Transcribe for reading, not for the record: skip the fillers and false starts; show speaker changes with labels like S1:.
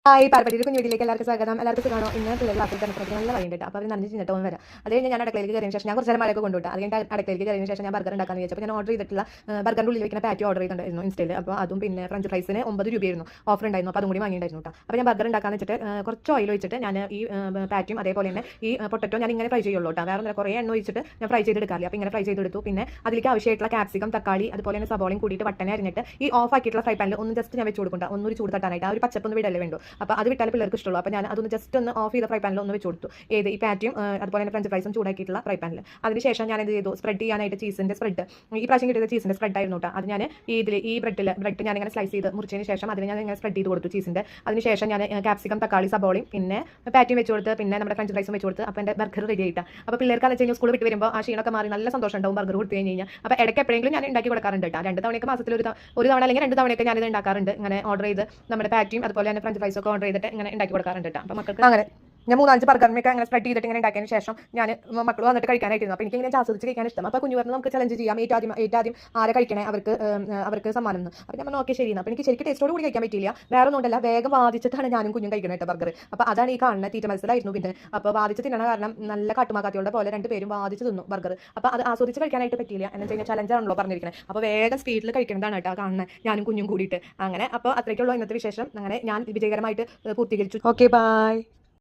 S1: ഈ പാരപ്പറ്റിയുടെ കുഞ്ഞു വീട്ടിലേക്ക് എല്ലാവർക്കും സ്വാഗതം. എല്ലാവർക്കും സുഖമാണോ? ഇന്ന് പിള്ളേർ ക്ലാസ്സിൽ തന്നെ നല്ല വഴിയുണ്ട്. അപ്പോൾ അവർ നനഞ്ഞ് ചിന്നിട്ട് വരാം. അത് കഴിഞ്ഞ് ഞാൻ അടുക്കളയിലേക്ക് കയറിയ ശേഷം ഞാൻ കുറച്ച് നേരം മഴയൊക്കെ കൊണ്ടുവിട്ടു. അത് കഴിഞ്ഞ് അടുക്കളയിലേക്ക് കയറിയ ശേഷം ഞാൻ ബർഗർ ഉണ്ടാക്കാന്ന് വിചാരിച്ചു. അപ്പോൾ ഞാൻ ഓർഡർ ചെയ്തിട്ടുള്ള ബർഗറിൻ്റെ ഉള്ളിൽ വെക്കുന്ന പാറ്റി ഓർഡർ ചെയ്തിട്ടുണ്ടായിരുന്നു ഇൻസ്റ്റയിൽ. അപ്പോൾ അതും പിന്നെ ഫ്രഞ്ച് ഫ്രൈസിന് 9 രൂപയായിരുന്നു ഓഫർ ഉണ്ടായിരുന്നു. അപ്പോൾ അതും കൂടി വാങ്ങിയിട്ടുണ്ടായിരുന്നു കേട്ടോ. അപ്പോൾ ഞാൻ ബർഗർ ഉണ്ടാക്കാന്ന് വെച്ചിട്ട് കുറച്ച് ഓയിൽ ഒഴിച്ചിട്ട് ഞാൻ ഈ പാറ്റിയും അതേപോലെ തന്നെ ഈ പൊട്ടറ്റോ ഞാൻ ഇങ്ങനെ ഫ്രൈ ചെയ്യുള്ളൂ കേട്ടോ. വേറെ കുറേ എണ്ണ ഒഴിച്ചിട്ട് ഞാൻ ഫ്രൈ ചെയ്തെടുക്കാറില്ല. അപ്പോൾ ഇങ്ങനെ ഫ്രൈ ചെയ്തെടുത്തു. പിന്നെ അതിലേക്ക് ആവശ്യമായിട്ടുള്ള ക്യാപ്സിക്കം, തക്കാളി, അതുപോലെ തന്നെ സബോളയും കൂടിയിട്ട് വട്ടനെ അരിഞ്ഞിട്ട് ഈ ഓഫ് ആക്കിയിട്ടുള്ള ഫ്രൈ പാനിൽ ഒന്ന് ജസ്റ്റ് ഞാൻ വെച്ച് കൊടുക്കണ്ട, ഒന്നൊരു ചൂട് തട്ടാനായിട്ട്. ആ ഒരു പച്ചപ്പൊന്ന് വിടല്ലേ വേണ്ടു. അപ്പോൾ അത് വിട്ടാൽ പിള്ളേർക്ക് ഇഷ്ടമുള്ളൂ. അപ്പോൾ ഞാൻ അതൊന്ന് ജസ്റ്റ് ഒന്ന് ഓഫ് ചെയ്ത ഫ്രൈ പാനിൽ ഒന്ന് വെച്ച് കൊടുത്തു. ഈ പാറ്റിയും അതുപോലെ തന്നെ ഫ്രഞ്ച് ഫ്രൈസും ചൂടാക്കിയിട്ടുള്ള ഫ്രൈ പാനിൽ. അതിനുശേഷം ഞാൻ എന്ത് ചെയ്തു, സ്പ്രെഡ് ചെയ്യാനായിട്ട് ചീസിൻ്റെ സ്പ്രെഡ്, ഈ പ്രാവശ്യം കിട്ടിയത് ചീസിൻ്റെ സ്പ്രെഡ് ആയിരുന്നു കേട്ടോ. അത് ഞാൻ ഈ ബ്രെഡ് ഞാൻ ഇങ്ങനെ സ്ലൈസ് ചെയ്ത് മുറിച്ചതിന് ശേഷം അതിന് ഞാൻ ഇങ്ങനെ സ്പ്രെഡ് ചെയ്ത് കൊടുത്തു ചീസിൻ്റെ. അതിനുശേഷം ഞാൻ ക്യാപ്സിക്കം, തക്കാളി, സബോളയും പിന്നെ പാറ്റിയും വെച്ച് കൊടുത്ത് പിന്നെ നമ്മുടെ ഫ്രഞ്ച് ഫ്രൈസും വെച്ച് കൊടുത്ത്. അപ്പോൾ എൻ്റെ ബർഗർ റെഡി ആയിട്ടാണ്. അപ്പോൾ പിള്ളേർക്ക് എന്ന് വെച്ച് കഴിഞ്ഞാൽ സ്കൂൾ വിട്ട് വരുമ്പോൾ ആ ക്ഷീണമൊക്കെ മാറി നല്ല സന്തോഷം ഉണ്ടാവും ബർഗർ കൊടുത്തു കഴിഞ്ഞാൽ. അപ്പോൾ ഇടയ്ക്ക് എപ്പോഴെങ്കിലും ഞാൻ ഉണ്ടാക്കി കൊടുക്കാറുണ്ട് കേട്ടോ. 2 തവണയൊക്കെ മാസത്തിൽ ഒരു തവണ അല്ലെങ്കിൽ 2 തവണയൊക്കെ ഞാനിത് ഉണ്ടാക്കാറുണ്ട്. ഇങ്ങനെ ഓർഡർ ചെയ്ത് നമ്മുടെ പാറ്റിയും അതുപോലെ തന്നെ ഫ്രഞ്ച് ഫ്രൈസൊക്കെ ഓർഡർ ചെയ്തിട്ട് ഇങ്ങനെ ഉണ്ടാക്കി കൊടുക്കാറുണ്ട് കേട്ടോ. അപ്പോൾ മക്കൾക്ക് അങ്ങനെ ഞാൻ 3-5 ബർഗറിനൊക്കെ അങ്ങനെ സ്പ്രെഡ് ചെയ്തിട്ട് ഇങ്ങനെ ഉണ്ടാക്കിയതിന് ശേഷം ഞാൻ മക്കൾ വന്നിട്ട് കഴിക്കാനായിട്ടിരുന്നു. അപ്പോൾ എനിക്ക് ഇങ്ങനെ ആസ്വദിച്ച് കഴിക്കാൻ ഇഷ്ടം. അപ്പോൾ കുഞ്ഞു പറഞ്ഞു നമുക്ക് ചലഞ്ച് ചെയ്യാം, ഏറ്റവും ആരെ കഴിക്കണേ അവർക്ക് സമ്മാനം എന്ന്. അപ്പോൾ ഞാൻ ഓക്കെ ശരി. അപ്പോൾ എനിക്ക് ശരിക്കും ടേസ്റ്റോട് കൂടി കഴിക്കാൻ പറ്റില്ല. വേറെ ഒന്നുമല്ല, വേഗം വാദിച്ചിട്ടാണ് ഞാനും കുഞ്ഞും കഴിക്കണം കേട്ടോ ബർഗർ. അപ്പോൾ അതാണ് ഈ കാണുന്ന തീറ്റ മത്സരമായിരുന്നു. പിന്നെ അപ്പോൾ വാദിച്ച് തിന്നണ കാരണം നല്ല കാട്ടുമാക്കാത്തിയുടെ പോലെ 2 പേരും വാദിച്ച് തിന്നു ബർഗർ. അപ്പോൾ അത് ആസ്വദിച്ച് കഴിക്കാനായിട്ട് പറ്റിയില്ല. എന്ന് വെച്ച് കഴിഞ്ഞാൽ ചലഞ്ചാണല്ലോ പറഞ്ഞിരിക്കുന്നത്. അപ്പോൾ വേഗം സ്പീഡിൽ കഴിക്കുന്നതാണ് കേട്ടോ കാണുന്നത് ഞാനും കുഞ്ഞും കൂടിയിട്ട്. അങ്ങനെ അപ്പോൾ അത്രയ്ക്കുള്ള ഇന്നത്തെ വിശേഷം അങ്ങനെ ഞാൻ വിജയകരമായിട്ട് പൂർത്തീകരിച്ചു. Okay, by.